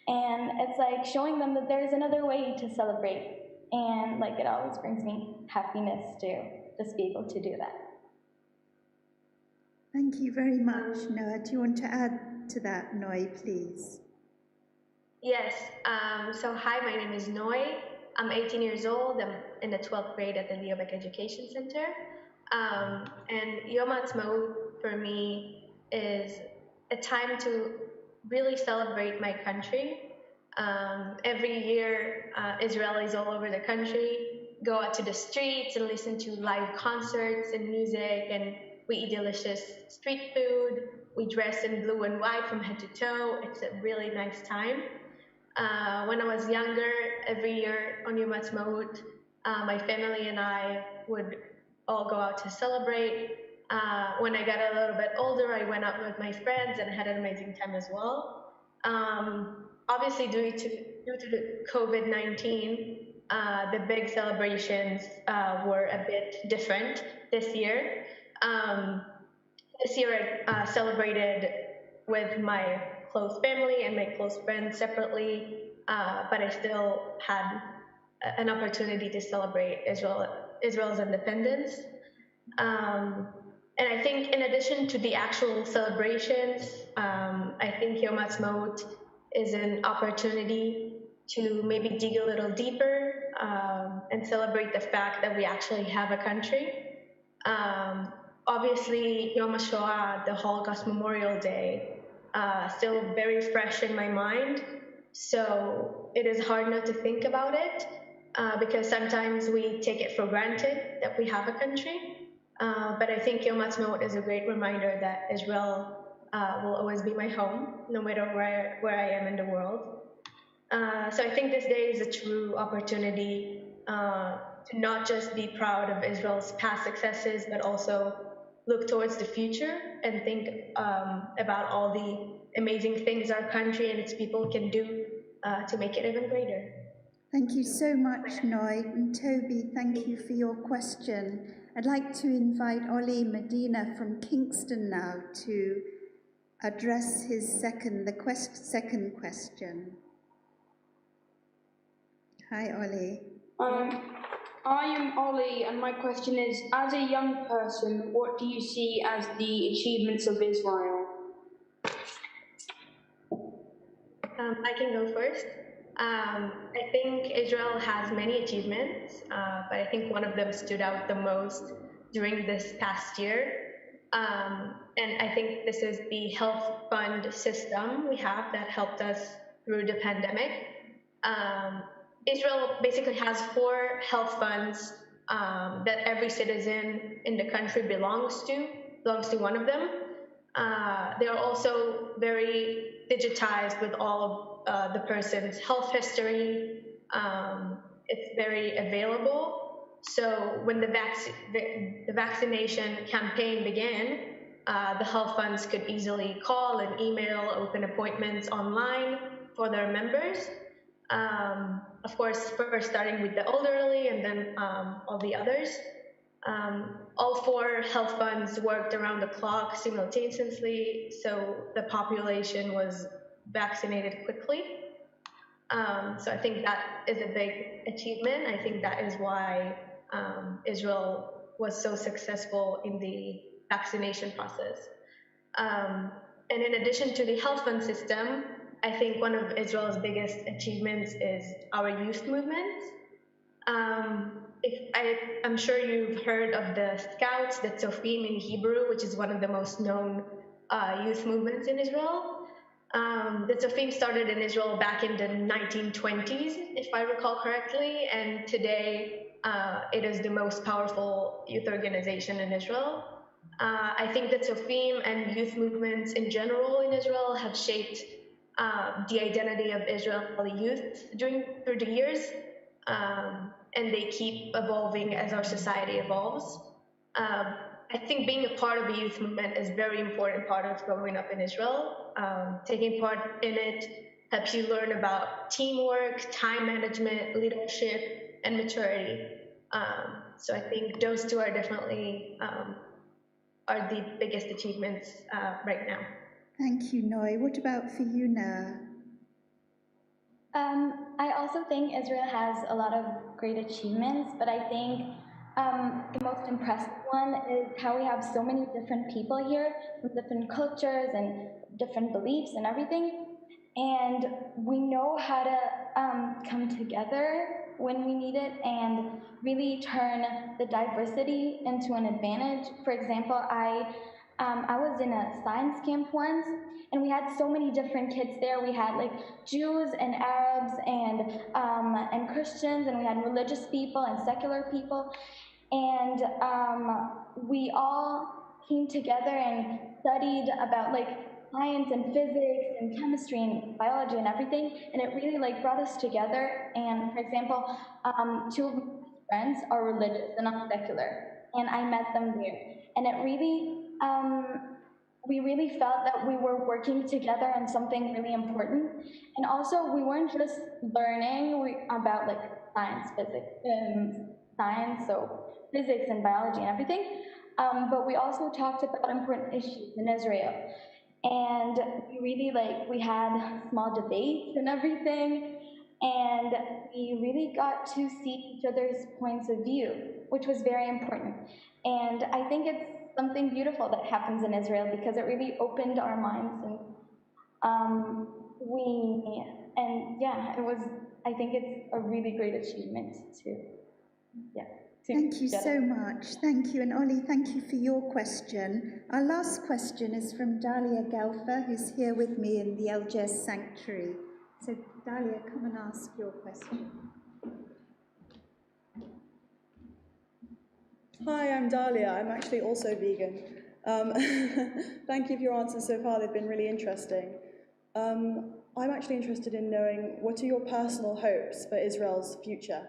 And it's like showing them that there's another way to celebrate. And like it always brings me happiness to just be able to do that. Thank you very much, Noah. Do you want to add to that, Noi, please? Yes, so hi, my name is Noi. I'm 18 years old. I'm in the 12th grade at the Leo Baeck Education Centre. And Yom Ha'atzmaut for me is a time to really celebrate my country. Every year, Israelis all over the country go out to the streets and listen to live concerts and music, and we eat delicious street food. We dress in blue and white from head to toe. It's a really nice time. When I was younger, every year on Yom Ha'atzmaut, my family and I would all go out to celebrate. When I got a little bit older, I went out with my friends and had an amazing time as well. Obviously, due to the COVID-19, the big celebrations were a bit different this year. This year I celebrated with my close family and my close friends separately, but I still had an opportunity to celebrate Israel's independence. And I think in addition to the actual celebrations, I think Yom Ha'atzmaut is an opportunity to maybe dig a little deeper and celebrate the fact that we actually have a country. Obviously, Yom HaShoah, the Holocaust Memorial Day, still very fresh in my mind. So it is hard not to think about it because sometimes we take it for granted that we have a country. But I think Yom Ha'atzmaut is a great reminder that Israel will always be my home, no matter where I am in the world. So I think this day is a true opportunity to not just be proud of Israel's past successes, but also look towards the future and think about all the amazing things our country and its people can do to make it even greater. Thank you so much, Noi. And Toby, thank you for your question. I'd like to invite Oli Medina from Kingston now to address his second question. Hi, Oli. I am Ollie, and my question is, as a young person, what do you see as the achievements of Israel? I can go first. I think Israel has many achievements, but I think one of them stood out the most during this past year. And I think this is the health fund system we have that helped us through the pandemic. Israel basically has 4 health funds that every citizen in the country belongs to one of them. They are also very digitized with all of the person's health history. It's very available. So when the vaccination campaign began, the health funds could easily call and email, open appointments online for their members. Of course, first starting with the elderly and then all the others. All 4 health funds worked around the clock simultaneously, so the population was vaccinated quickly. So I think that is a big achievement. I think that is why Israel was so successful in the vaccination process. And in addition to the health fund system, I think one of Israel's biggest achievements is our youth movement. I'm sure you've heard of the Scouts, the Tzofim in Hebrew, which is one of the most known youth movements in Israel. The Tzofim started in Israel back in the 1920s, if I recall correctly, and today it is the most powerful youth organization in Israel. I think the Tzofim and youth movements in general in Israel have shaped the identity of Israeli youth through the years, and they keep evolving as our society evolves. I think being a part of the youth movement is a very important part of growing up in Israel. Taking part in it helps you learn about teamwork, time management, leadership, and maturity. So I think those 2 are definitely are the biggest achievements right now. Thank you, Noi. What about for you, Noah? I also think Israel has a lot of great achievements, but I think the most impressive one is how we have so many different people here from different cultures and different beliefs and everything. And we know how to come together when we need it and really turn the diversity into an advantage. For example, I was in a science camp once, and we had so many different kids there. We had like Jews and Arabs and Christians, and we had religious people and secular people. And we all came together and studied about like science and physics and chemistry and biology and everything, and it really like brought us together. And for example, 2 of my friends are religious and I'm secular, and I met them there, and it really we really felt that we were working together on something really important. And also we weren't just learning about like science, so physics and biology and everything, but we also talked about important issues in Israel. And we really we had small debates and everything, and we really got to see each other's points of view, which was very important. And I think it's something beautiful that happens in Israel because it really opened our minds, and I think it's a really great achievement too. Thank you so much. Thank you. And Ollie, thank you for your question. Our last question is from Dalia Gelfer, who's here with me in the LJS Sanctuary. So Dalia, come and ask your question. Hi, I'm Dalia. I'm actually also vegan. Thank you for your answers so far. They've been really interesting. I'm actually interested in knowing, what are your personal hopes for Israel's future?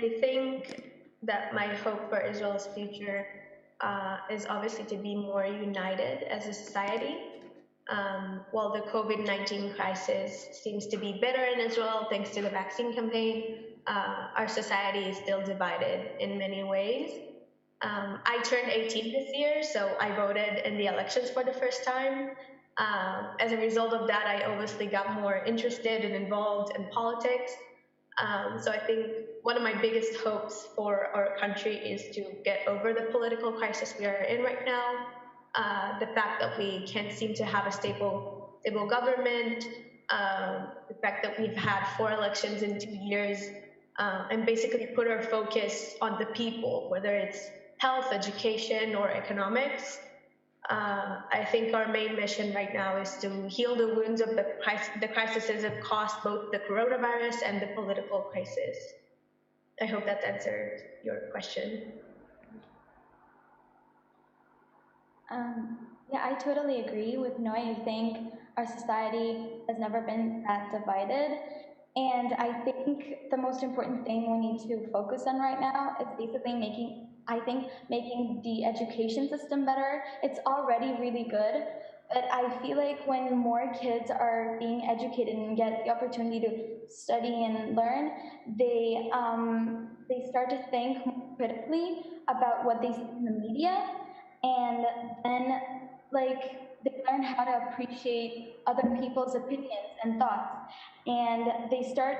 I think that my hope for Israel's future is obviously to be more united as a society. While the COVID-19 crisis seems to be better in Israel thanks to the vaccine campaign, our society is still divided in many ways. I turned 18 this year, so I voted in the elections for the first time. As a result of that, I obviously got more interested and involved in politics. So I think one of my biggest hopes for our country is to get over the political crisis we are in right now. The fact that we can't seem to have a stable government, the fact that we've had 4 elections in 2 years, and basically put our focus on the people, whether it's health, education, or economics. I think our main mission right now is to heal the wounds of the crises that caused both the coronavirus and the political crisis. I hope that answered your question. Yeah, I totally agree with Noe. I think our society has never been that divided. And I think the most important thing we need to focus on right now is basically making the education system better. It's already really good, But I feel like when more kids are being educated and get the opportunity to study and learn, they start to think more critically about what they see in the media, and then they learn how to appreciate other people's opinions and thoughts, and they start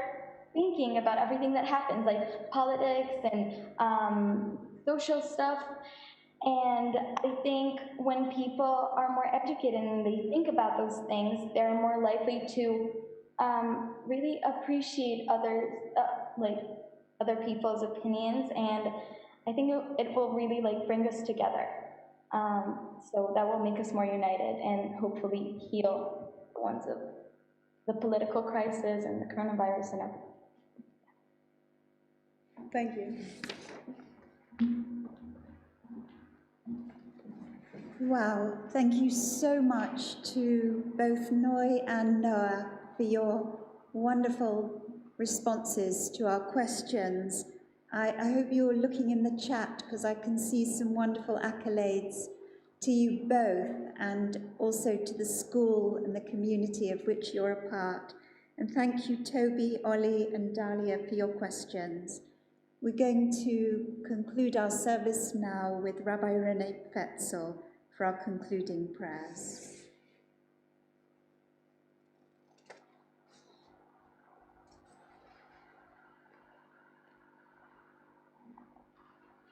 thinking about everything that happens, like politics and social stuff. And I think when people are more educated and they think about those things, they're more likely to really appreciate others, other people's opinions, and I think it will really bring us together. So that will make us more united and hopefully heal the ones of the political crisis and the coronavirus and everything. Thank you. Wow, thank you so much to both Noi and Noah for your wonderful responses to our questions. I hope you're looking in the chat because I can see some wonderful accolades to you both and also to the school and the community of which you're a part. And thank you, Toby, Ollie, and Dahlia for your questions. We're going to conclude our service now with Rabbi Renee Fetzel for our concluding prayers.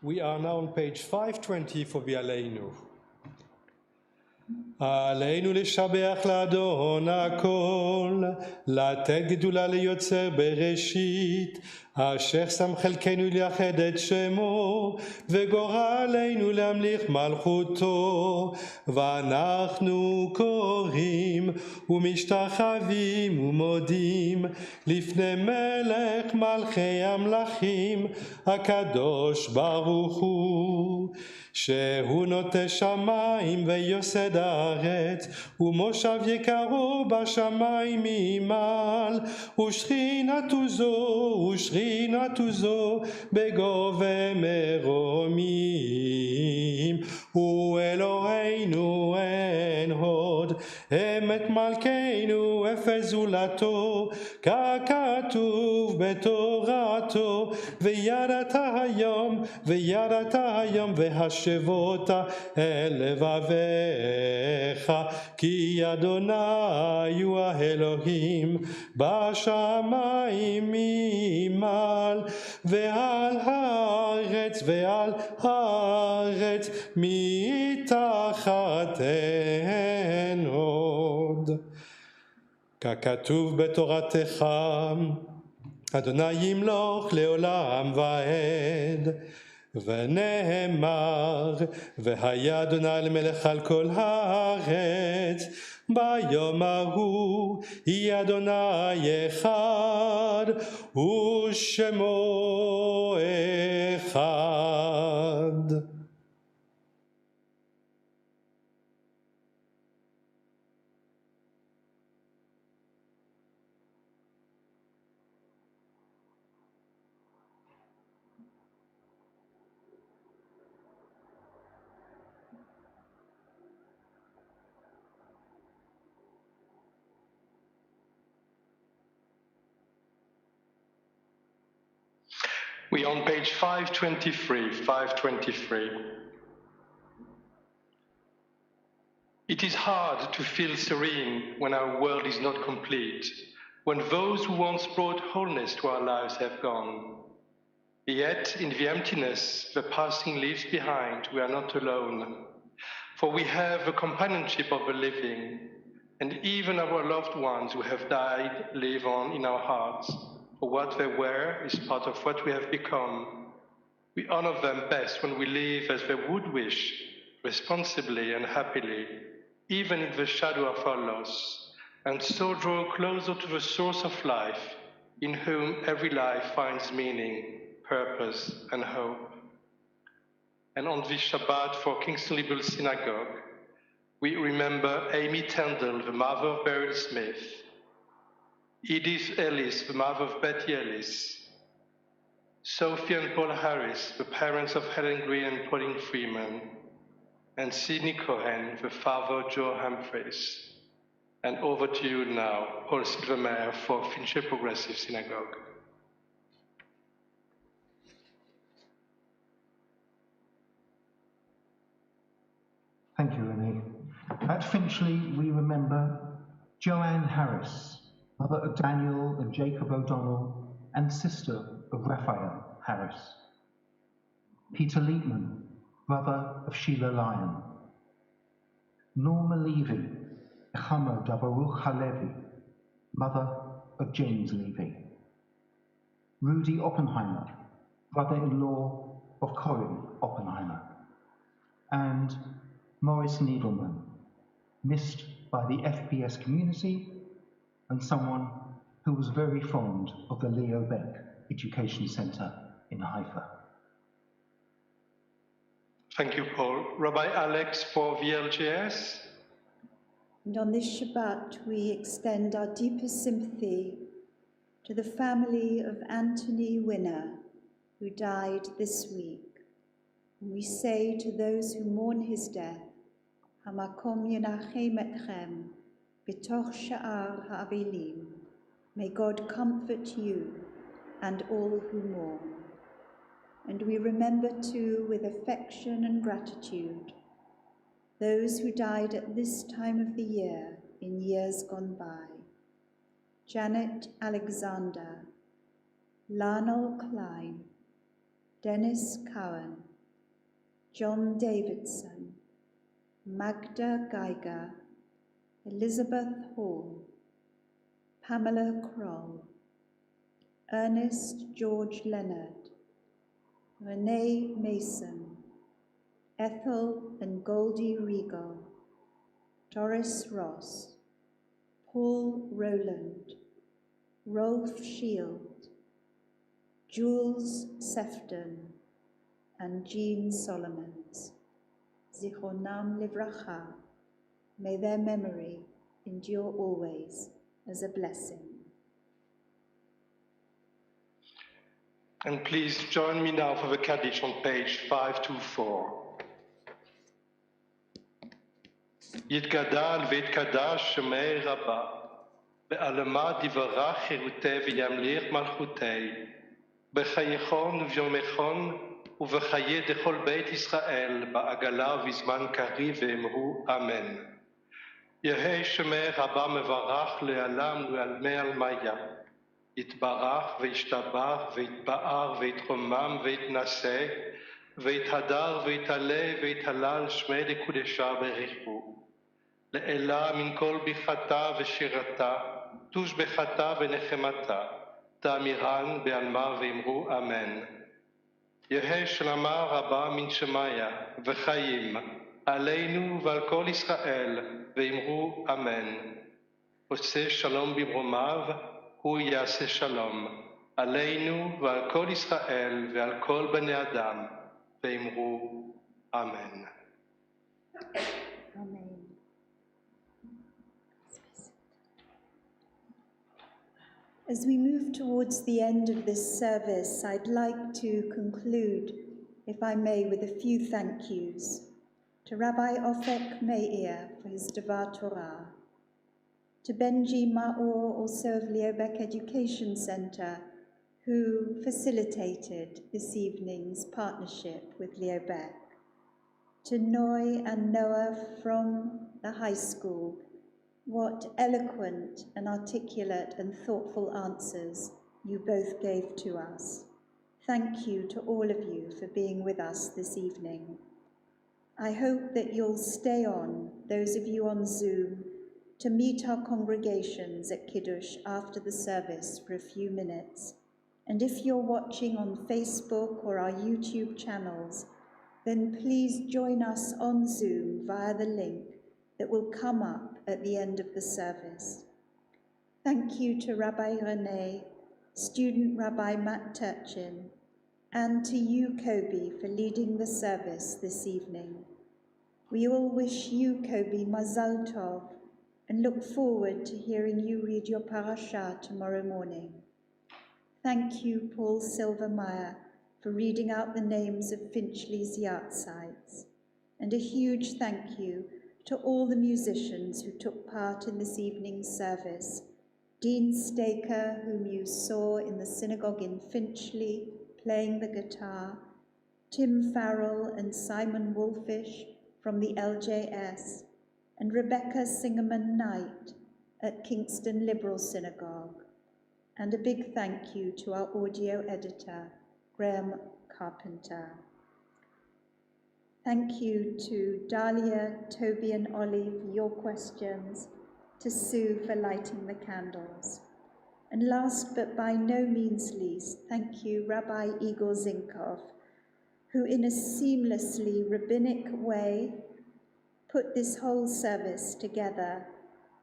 We are now on page 520 for the Aleinu. עלינו לשבח לאדון הכל, לתת גדולה ליוצר בראשית, אשר שם חלקנו לייחד את שמו, וגורלנו להמליך מלכותו, ואנחנו קוראים ומשתחווים ומודים לפני מלך מלכי המלכים, הקדוש ברוך הוא, שהוא נוטה שמיים ויוסד הארץ, ומושב יקרו בשמיים ממעל, ושכינתו זו בגובה מרומים. הוא אלוהינו אין עוד, אמת מלכנו אפס זולתו, ככתוב בתורתו, וידעת היום והשבות אל לבביך, כי אדוני הוא האלוהים בשמיים ממעל, ועל הארץ מתחת אין עוד. ככתוב בתורתך, אדוני ימלוך לעולם ועד. ונאמר, והיה אדוני למלך על כל הארץ, ביום ההוא יהיה אדוני אחד, ושמו אחד. We're on page 523. It is hard to feel serene when our world is not complete, when those who once brought wholeness to our lives have gone. Yet, in the emptiness the passing leaves behind, we are not alone, for we have a companionship of the living, and even our loved ones who have died live on in our hearts. For what they were is part of what we have become. We honor them best when we live as they would wish, responsibly and happily, even in the shadow of our loss, and so draw closer to the source of life, in whom every life finds meaning, purpose, and hope. And on this Shabbat for Kingston Liberal Synagogue, we remember Amy Tendall, the mother of Beryl Smith, Edith Ellis, the mother of Betty Ellis, Sophie and Paul Harris, the parents of Helen Green and Pauline Freeman, and Sidney Cohen, the father Joe Humphreys. And over to you now, Paul Silvermeyer for Finchley Progressive Synagogue. Thank you, Renee. At Finchley, we remember Joanne Harris, mother of Daniel and Jacob O'Donnell, and sister of Raphael Harris. Peter Liebman, brother of Sheila Lyon. Norma Levy, Echama da Baruch Halevi, mother of James Levy. Rudy Oppenheimer, brother-in-law of Corinne Oppenheimer. And Morris Needleman, missed by the FPS community and someone who was very fond of the Leo Baeck Education Centre in Haifa. Thank you, Paul. Rabbi Alex for VLJS. And on this Shabbat, we extend our deepest sympathy to the family of Anthony Winner, who died this week. And we say to those who mourn his death, Hamakom yenachem etchem, b'toch sha'ar ha'avilim. May God comfort you and all who mourn. And we remember too, with affection and gratitude, those who died at this time of the year in years gone by. Janet Alexander, Lionel Klein, Dennis Cowan, John Davidson, Magda Geiger, Elizabeth Hall, Pamela Kroll, Ernest George Leonard, Renee Mason, Ethel and Goldie Regal, Doris Ross, Paul Rowland, Rolf Shield, Jules Sefton, and Jean Solomons. Zichronam Livracha. May their memory endure always as a blessing. And please join me now for the Kaddish on page 524. יתגדל ויתקדש שמי רבה, בעלמא דברך חירותי וימליך מלכותי, בחייכון וביומכון ובחיי דכל בית ישראל, בעגלה ובזמן קריב ואמרו אמן. יהי שמי רבה מברך לעלם ולעלמי עלמיה, יתברך וישתבח ויתפאר ויתרומם ויתנשא, ויתהדר ויתעלה ויתהלל שמי דקודשה בריחו. לאלה מן כל ברכתה ושירתה, תושבחתה ונחמתה, תאמירן בעלמה ואמרו אמן. יהי שלמה רבה מן שמיה וחיים עלינו ועל כל ישראל, ואמרו אמן. עושה שלום במרומיו, הוא יעשה שלום, עלינו ועל כל ישראל ועל כל בני אדם, ואמרו אמן. Amen. As we move towards the end of this service, I'd like to conclude, if I may, with a few thank yous. To Rabbi Ofek Meir for his Devar Torah, to Benji Maor, also of Leo Baeck Education Centre, who facilitated this evening's partnership with Leo Baeck, to Noi and Noah from the high school. What eloquent and articulate and thoughtful answers you both gave to us. Thank you to all of you for being with us this evening. I hope that you'll stay on, those of you on Zoom, to meet our congregations at Kiddush after the service for a few minutes. And if you're watching on Facebook or our YouTube channels, then please join us on Zoom via the link that will come up at the end of the service. Thank you to Rabbi Renee, student Rabbi Matt Turchin, and to you, Kobe, for leading the service this evening. We all wish you, Kobe, Mazal Tov, and look forward to hearing you read your parashah tomorrow morning. Thank you, Paul Silvermeyer, for reading out the names of Finchley's Yahrzeits. And a huge thank you to all the musicians who took part in this evening's service. Dean Staker, whom you saw in the synagogue in Finchley, playing the guitar, Tim Farrell and Simon Wolfish from the LJS, and Rebecca Singerman-Knight at Kingston Liberal Synagogue. And a big thank you to our audio editor, Graham Carpenter. Thank you to Dahlia, Toby and Ollie for your questions, to Sue for lighting the candles. And last but by no means least, thank you Rabbi Igor Zinkov, who in a seamlessly rabbinic way put this whole service together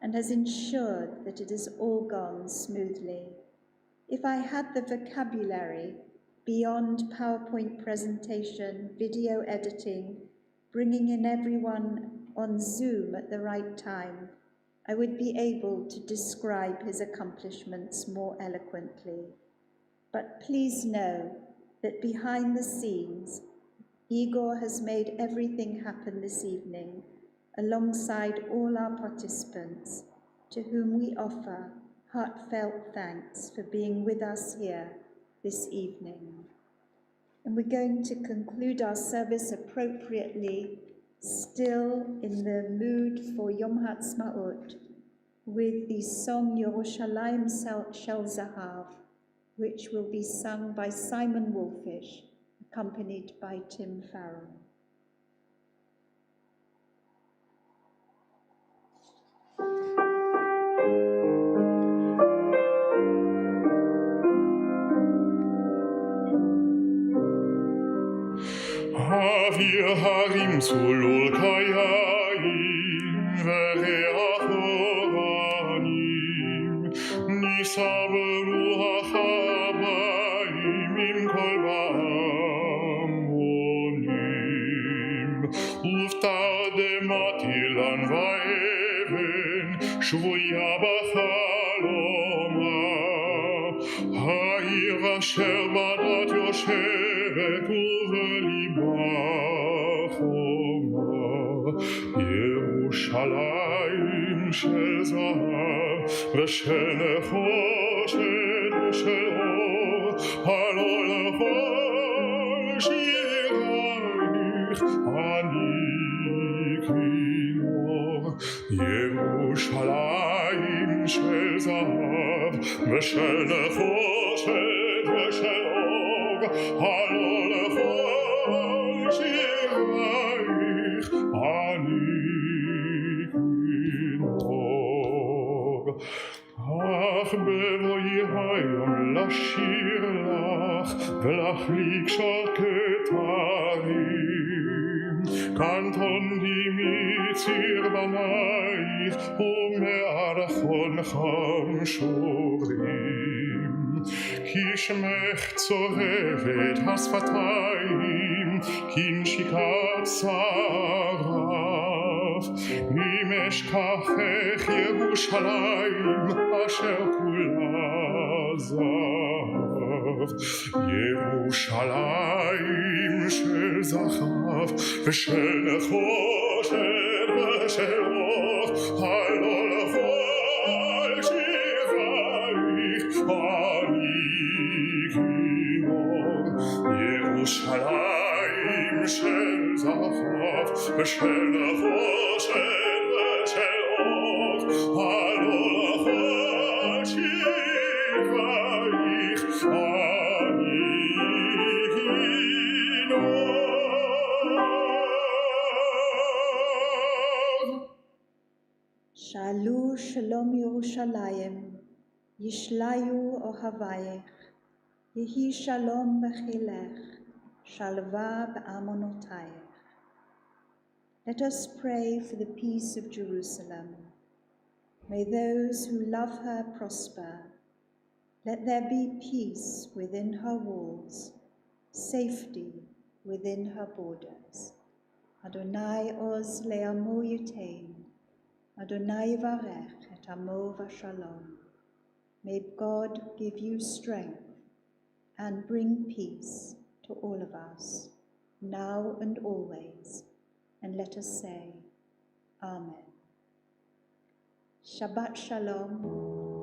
and has ensured that it has all gone smoothly. If I had the vocabulary beyond PowerPoint presentation, video editing, bringing in everyone on Zoom at the right time, I would be able to describe his accomplishments more eloquently. But please know that behind the scenes, Igor has made everything happen this evening alongside all our participants, to whom we offer heartfelt thanks for being with us here this evening. And we're going to conclude our service appropriately, still in the mood for Yom Ha'atzmaut, with the song Yerushalayim Shel Zahav, which will be sung by Simon Wolfish, accompanied by Tim Farrell. Avir harim sulul kayayim vereach oranim nisaveru hachabayim im kol ba'amonim uftademati lan va'even shvuya b'chaloma ha'ir asher badat yoshevet ירושלים של זהב ושל נחושת ושל אור, הלא לכל שירייך אני כינור. ירושלים של זהב ושל נחושת ושל אור, הלא לכל שירייך אני אך בבואי היום לשיר לך ולהחליק שקט הרים, קנטונתי מציר בנייך ומערכון חם שורים, כי שמך צורבת השפתיים כנשיקת שרף, אם אשכחך ירושלים אשר כולה זהב. ירושלים של זהב ושל נחושת ושל אור, הלא לכל שירייך אני כינור. ירושלים של זהב ושל נחושת ושל אור, הלא לכל שירייך אני כינור. שאלו שלום ירושלים, ישליו אוהבייך, יהי שלום בחילך, שלווה באמונותייך. Let us pray for the peace of Jerusalem. May those who love her prosper. Let there be peace within her walls, safety within her borders. Adonai oz le'amo yutein. Adonai yivarech et amo v'shalom. May God give you strength and bring peace to all of us, now and always. and let us say, Amen. Shabbat Shalom.